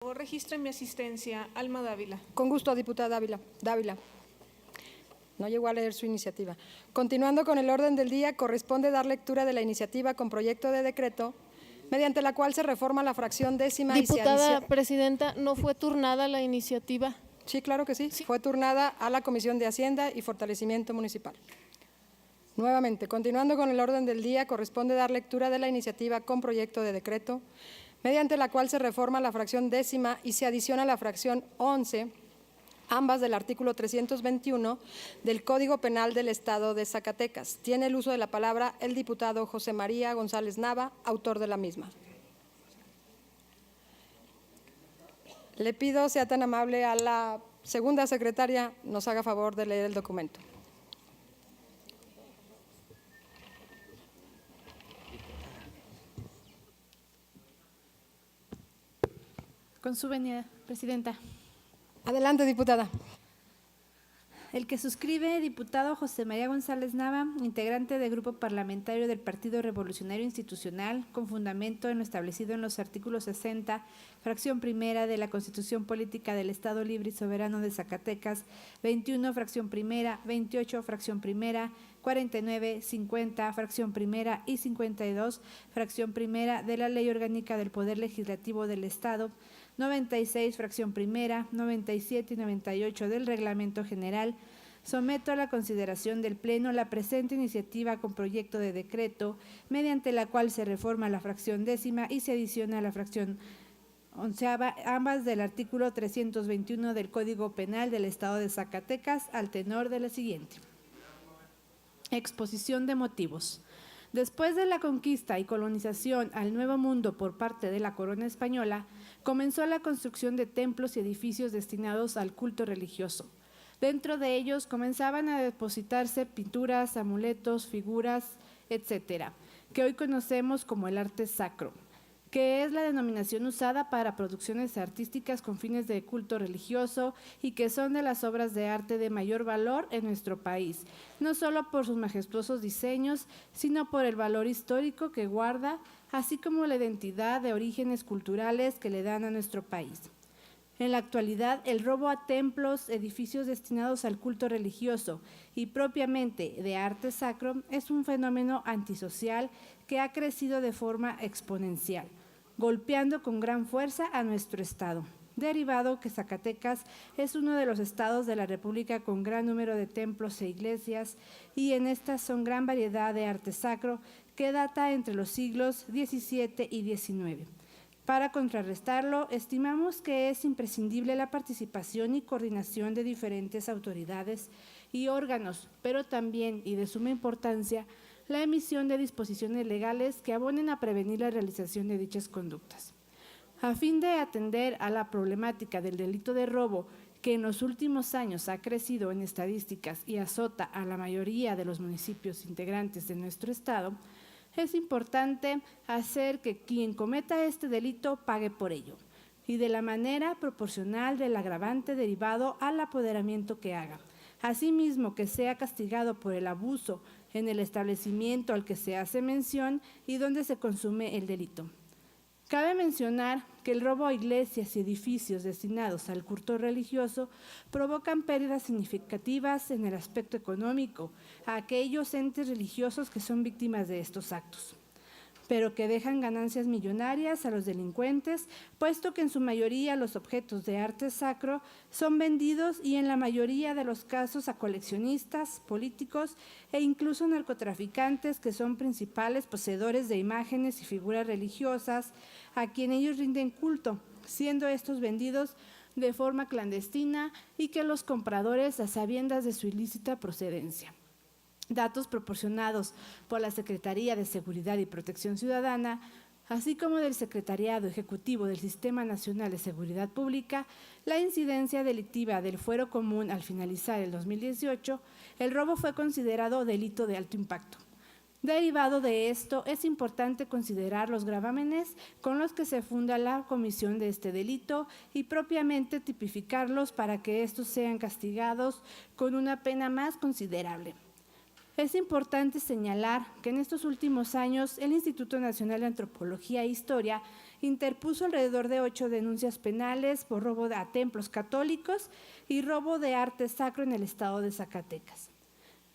Registre mi asistencia. Alma Dávila. Con gusto, diputada Dávila. No llegó a leer su iniciativa. Continuando con el orden del día, corresponde dar lectura de la iniciativa con proyecto de decreto, mediante la cual se reforma la fracción décima y se Diputada presidenta, ¿no fue turnada la iniciativa? Sí, claro que sí. Fue turnada a la Comisión de Hacienda y Fortalecimiento Municipal. Nuevamente, continuando con el orden del día, corresponde dar lectura de la iniciativa con proyecto de decreto, mediante la cual se reforma la fracción décima y se adiciona la fracción 11, ambas del artículo 321 del Código Penal del Estado de Zacatecas. Tiene el uso de la palabra el diputado José María González Nava, autor de la misma. Le pido sea tan amable a la segunda secretaria nos haga favor de leer el documento. Con su venia, presidenta. Adelante, diputada. El que suscribe, diputado José María González Nava, integrante del Grupo Parlamentario del Partido Revolucionario Institucional, con fundamento en lo establecido en los artículos 60, fracción primera de la Constitución Política del Estado Libre y Soberano de Zacatecas, 21, fracción primera, 28, fracción primera, 49, 50, fracción primera y 52, fracción primera de la Ley Orgánica del Poder Legislativo del Estado, 96, fracción primera, 97 y 98 del Reglamento General, someto a la consideración del Pleno la presente iniciativa con proyecto de decreto, mediante la cual se reforma la fracción décima y se adiciona la fracción onceava, ambas del artículo 321 del Código Penal del Estado de Zacatecas, al tenor de la siguiente. Exposición de motivos. Después de la conquista y colonización al Nuevo Mundo por parte de la corona española, comenzó la construcción de templos y edificios destinados al culto religioso. Dentro de ellos comenzaban a depositarse pinturas, amuletos, figuras, etcétera, que hoy conocemos como el arte sacro, que es la denominación usada para producciones artísticas con fines de culto religioso y que son de las obras de arte de mayor valor en nuestro país, no solo por sus majestuosos diseños, sino por el valor histórico que guarda, así como la identidad de orígenes culturales que le dan a nuestro país. En la actualidad, el robo a templos, edificios destinados al culto religioso y propiamente de arte sacro es un fenómeno antisocial que ha crecido de forma exponencial, golpeando con gran fuerza a nuestro estado. Derivado que Zacatecas es uno de los estados de la República con gran número de templos e iglesias y en estas son gran variedad de arte sacro que data entre los siglos XVII y XIX. Para contrarrestarlo, estimamos que es imprescindible la participación y coordinación de diferentes autoridades y órganos, pero también, y de suma importancia, la emisión de disposiciones legales que abonen a prevenir la realización de dichas conductas. A fin de atender a la problemática del delito de robo, que en los últimos años ha crecido en estadísticas y azota a la mayoría de los municipios integrantes de nuestro estado, es importante hacer que quien cometa este delito pague por ello y de la manera proporcional del agravante derivado al apoderamiento que haga. Asimismo, que sea castigado por el abuso en el establecimiento al que se hace mención y donde se consume el delito. Cabe mencionar que el robo a iglesias y edificios destinados al culto religioso provocan pérdidas significativas en el aspecto económico a aquellos entes religiosos que son víctimas de estos actos, pero que dejan ganancias millonarias a los delincuentes, puesto que en su mayoría los objetos de arte sacro son vendidos y en la mayoría de los casos a coleccionistas, políticos e incluso narcotraficantes que son principales poseedores de imágenes y figuras religiosas a quien ellos rinden culto, siendo estos vendidos de forma clandestina y que los compradores a sabiendas de su ilícita procedencia. Datos proporcionados por la Secretaría de Seguridad y Protección Ciudadana, así como del Secretariado Ejecutivo del Sistema Nacional de Seguridad Pública, la incidencia delictiva del fuero común al finalizar el 2018, el robo fue considerado delito de alto impacto. Derivado de esto, es importante considerar los gravámenes con los que se funda la comisión de este delito y propiamente tipificarlos para que estos sean castigados con una pena más considerable. Es importante señalar que en estos últimos años el Instituto Nacional de Antropología e Historia interpuso alrededor de 8 denuncias penales por robo a templos católicos y robo de arte sacro en el estado de Zacatecas.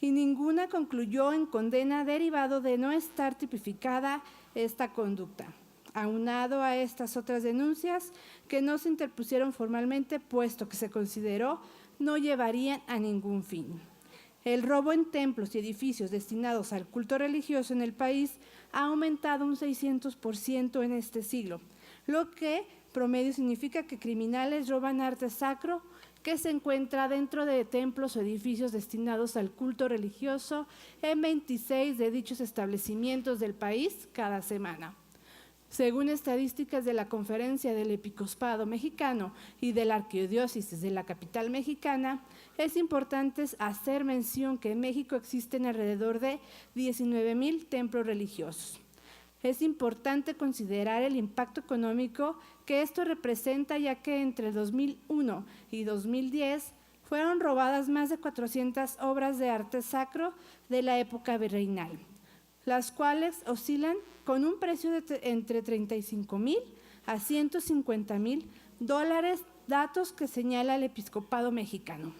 Y ninguna concluyó en condena derivado de no estar tipificada esta conducta, aunado a estas otras denuncias que no se interpusieron formalmente, puesto que se consideró no llevarían a ningún fin. El robo en templos y edificios destinados al culto religioso en el país ha aumentado un 600% en este siglo, lo que promedio significa que criminales roban arte sacro que se encuentra dentro de templos o edificios destinados al culto religioso en 26 de dichos establecimientos del país cada semana. Según estadísticas de la Conferencia del Episcopado Mexicano y de la Arquidiócesis de la capital mexicana, es importante hacer mención que en México existen alrededor de 19,000 templos religiosos. Es importante considerar el impacto económico que esto representa, ya que entre 2001 y 2010 fueron robadas más de 400 obras de arte sacro de la época virreinal, las cuales oscilan con un precio de entre 35,000 a 150,000 dólares, datos que señala el Episcopado Mexicano.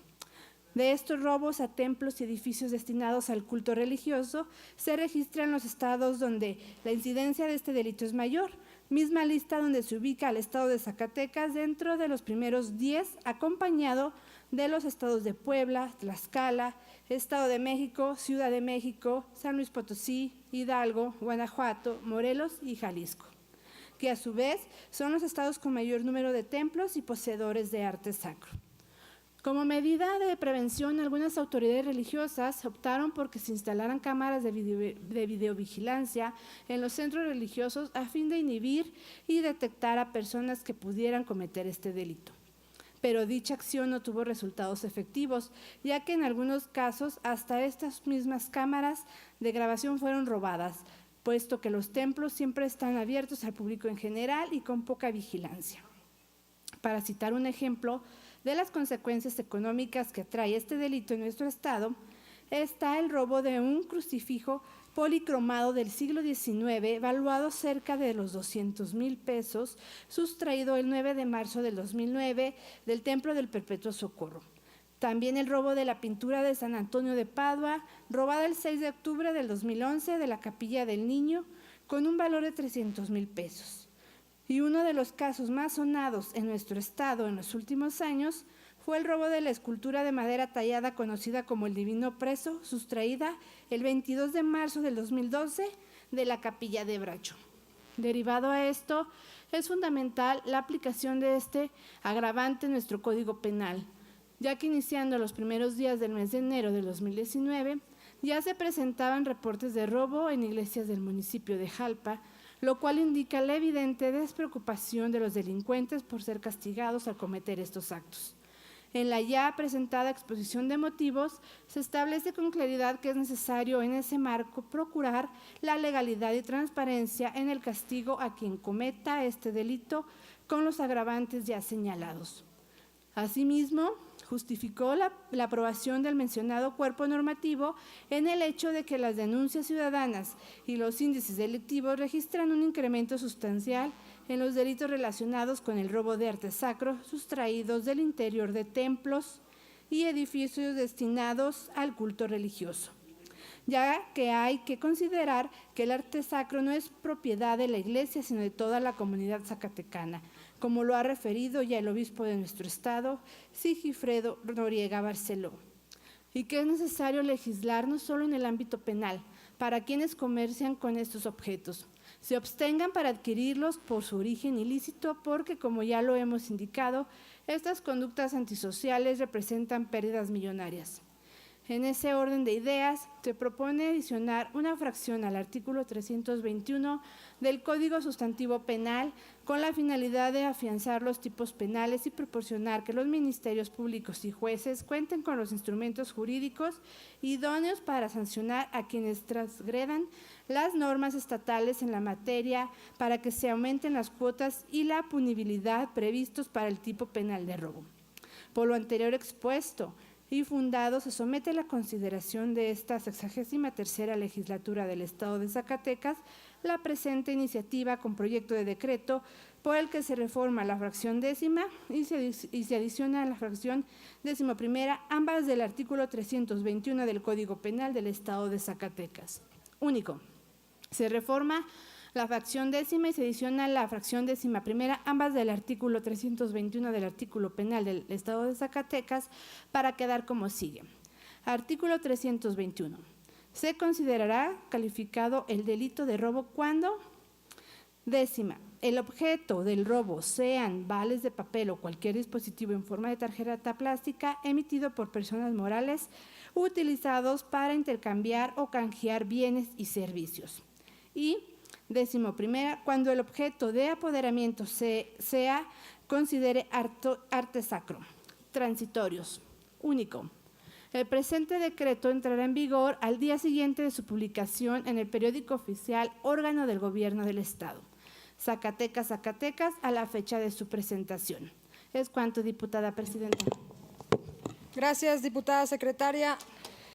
De estos robos a templos y edificios destinados al culto religioso, se registran los estados donde la incidencia de este delito es mayor, misma lista donde se ubica al estado de Zacatecas dentro de los primeros 10, acompañado de los estados de Puebla, Tlaxcala, Estado de México, Ciudad de México, San Luis Potosí, Hidalgo, Guanajuato, Morelos y Jalisco, que a su vez son los estados con mayor número de templos y poseedores de arte sacro. Como medida de prevención, algunas autoridades religiosas optaron por que se instalaran cámaras de videovigilancia en los centros religiosos a fin de inhibir y detectar a personas que pudieran cometer este delito. Pero dicha acción no tuvo resultados efectivos, ya que en algunos casos hasta estas mismas cámaras de grabación fueron robadas, puesto que los templos siempre están abiertos al público en general y con poca vigilancia. Para citar un ejemplo de las consecuencias económicas que trae este delito en nuestro estado, está el robo de un crucifijo policromado del siglo XIX, valuado cerca de los 200,000 pesos, sustraído el 9 de marzo del 2009 del Templo del Perpetuo Socorro. También el robo de la pintura de San Antonio de Padua, robada el 6 de octubre del 2011 de la Capilla del Niño, con un valor de 300,000 pesos. Y uno de los casos más sonados en nuestro estado en los últimos años fue el robo de la escultura de madera tallada conocida como el Divino Preso, sustraída el 22 de marzo del 2012 de la Capilla de Bracho. Derivado a esto, es fundamental la aplicación de este agravante en nuestro Código Penal, ya que iniciando los primeros días del mes de enero del 2019, ya se presentaban reportes de robo en iglesias del municipio de Jalpa, lo cual indica la evidente despreocupación de los delincuentes por ser castigados al cometer estos actos. En la ya presentada exposición de motivos, se establece con claridad que es necesario en ese marco procurar la legalidad y transparencia en el castigo a quien cometa este delito con los agravantes ya señalados. Asimismo, justificó la aprobación del mencionado cuerpo normativo en el hecho de que las denuncias ciudadanas y los índices delictivos registran un incremento sustancial en los delitos relacionados con el robo de arte sacro sustraídos del interior de templos y edificios destinados al culto religioso, ya que hay que considerar que el arte sacro no es propiedad de la Iglesia, sino de toda la comunidad zacatecana, como lo ha referido ya el obispo de nuestro estado, Sigifredo Noriega Barceló, y que es necesario legislar no solo en el ámbito penal, para quienes comercian con estos objetos, se abstengan para adquirirlos por su origen ilícito, porque, como ya lo hemos indicado, estas conductas antisociales representan pérdidas millonarias. En ese orden de ideas, se propone adicionar una fracción al artículo 321 del Código Sustantivo Penal con la finalidad de afianzar los tipos penales y proporcionar que los ministerios públicos y jueces cuenten con los instrumentos jurídicos idóneos para sancionar a quienes transgredan las normas estatales en la materia, para que se aumenten las cuotas y la punibilidad previstos para el tipo penal de robo. Por lo anterior expuesto, y fundado, se somete a la consideración de esta 63ª legislatura del Estado de Zacatecas la presente iniciativa con proyecto de decreto por el que se reforma la fracción décima y se adiciona a la fracción 11ª, ambas del artículo 321 del Código Penal del Estado de Zacatecas. Único. Se reforma la fracción décima y se adiciona la fracción 11ª, ambas del artículo 321 del artículo penal del Estado de Zacatecas, para quedar como sigue. Artículo 321. Se considerará calificado el delito de robo cuando, décima, el objeto del robo sean vales de papel o cualquier dispositivo en forma de tarjeta plástica emitido por personas morales utilizados para intercambiar o canjear bienes y servicios. Y 11ª, cuando el objeto de apoderamiento sea considere arte sacro. Transitorios. Único. El presente decreto entrará en vigor al día siguiente de su publicación en el periódico oficial órgano del Gobierno del Estado. Zacatecas, Zacatecas, a la fecha de su presentación. Es cuanto, diputada presidenta. Gracias, diputada secretaria.